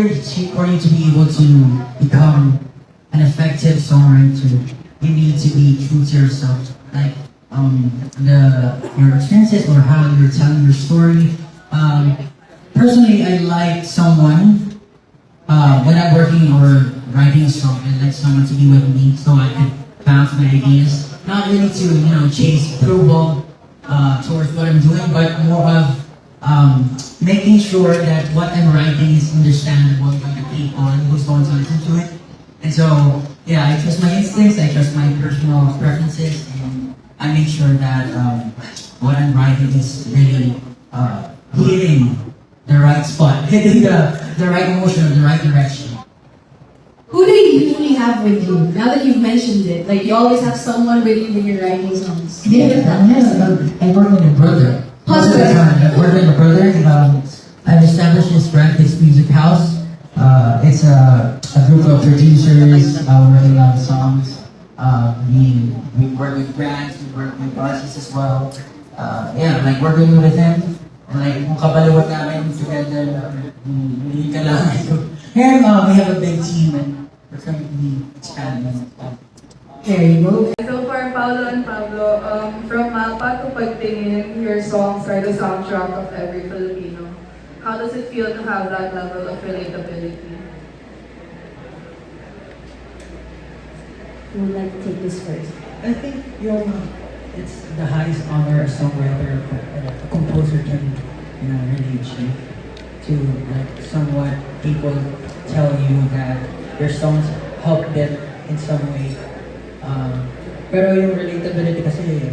for you to be able to become an effective songwriter, you need to be true to yourself. Like your experiences or how you're telling your story. Personally, I like someone when I'm working or writing a song. I like someone to be with me so I can bounce my ideas. Not really to chase approval towards what I'm doing, but more of making sure that what I'm writing is understandable by the people and who's going to listen to it. And so, yeah, I trust my instincts, I trust my personal preferences, and I make sure that what I'm writing is really hitting the right spot, hitting the right emotion, the right direction. Who do you usually have with you? Now that you've mentioned it, like you always have someone with you when you're writing songs. Yeah, I work with a brother. Husband. I work with a brother. I've established this Graphics Music House. It's a group of producers working on songs. We work with brands, we work with artists as well. Yeah, like working with them. And like, kung kabalawat namin together, hindi ka lang. And we have a big team and we're going to be expanding. There you go. So for Paolo and Pablo, from Mapa to Pagtingin, your songs are the soundtrack of every Filipino. How does it feel to have that level of relatability? Who would like to take this first? I think it's the highest honor a songwriter or a composer can really achieve. To like somewhat people tell you that your songs help them in some way. Pero yung relatability kasi,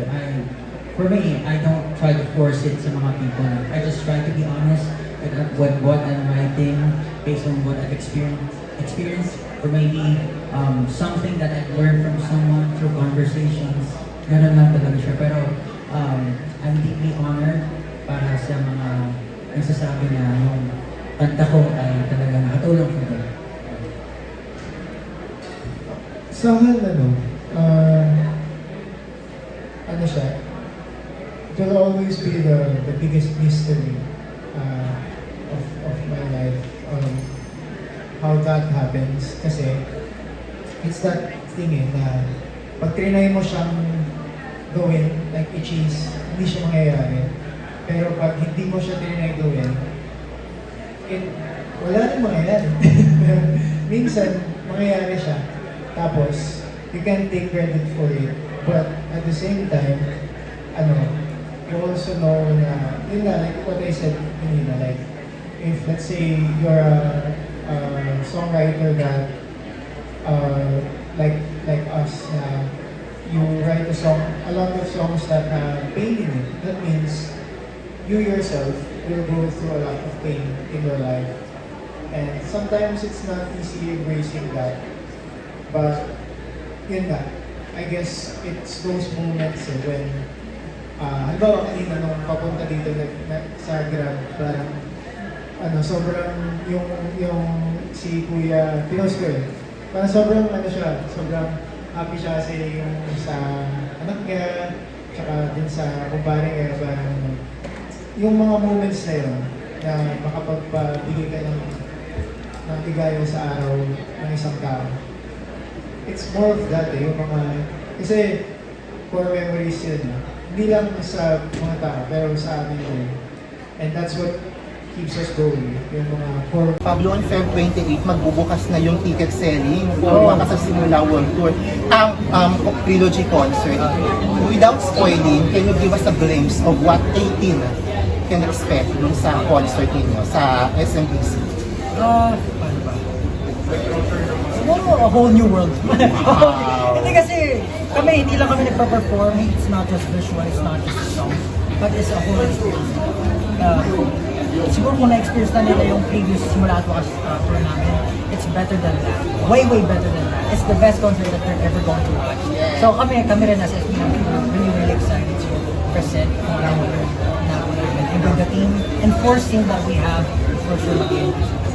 for me, I don't try to force it sa mga people. I just try to be honest with what I'm writing based on what I've experienced or maybe something that I've learned from someone through conversations. Ganun lang talaga siya. Pero I'm deeply honored para sa mga nagsasabi na yung kanta ko ay talaga nakatulong ko doon. Sa akin, ano siya, it will always be the biggest mystery of my life. How that happens. Kasi, it's that thing na pag trinay mo siyang gawin, like i-cheese, hindi siya mangyayari. Pero pag hindi mo siya trinay gawin, wala rin mangyayari. Minsan, mangyayari siya. Tapos, you can take credit for it. But at the same time, you also know na, yun na, like what I said kanina, like, if let's say you're a songwriter that, like us, you write a lot of songs that have pain in it. That means you yourself will go through a lot of pain in your life. And sometimes it's not easy embracing that. But, yun nga, I guess it's those moments when, halimbawa kanina nung papunta dito sa Grab, parang, sobrang yung si Kuya, pinost ko parang sobrang sobrang happy siya kasi yung sa anak niya, tsaka din sa kumpare niya, parang yung mga moments na yun, na makapagpabigay ka ng tigayo sa araw ng isang tao. It's more of that yung mga, kasi core memories yun, hindi lang sa mga tao, pero sa amin yun. And that's what keeps us going, yung mga core. Pablo, on Feb 28, magbubukas na yung ticket selling for Waka sa Simula World Tour, ang trilogy concert. Without spoiling, can you give us a glimpse of what 18 can expect dun sa concert ninyo, sa SMBC? Paano ba? Siguro a whole new world. Hindi kasi kami, hindi lang kami nagpa-perform. It's not just visual, it's not just a song, but it's a whole experience. Siguro kung na-experience na nila yung previous Simula Waka tour namin, it's better than that. Way better than that. It's the best concert that we're ever going to watch. So kami rin as SB, we're really excited to present kung ano namin and bring the team and forcing that we have for sure mag-enjoy.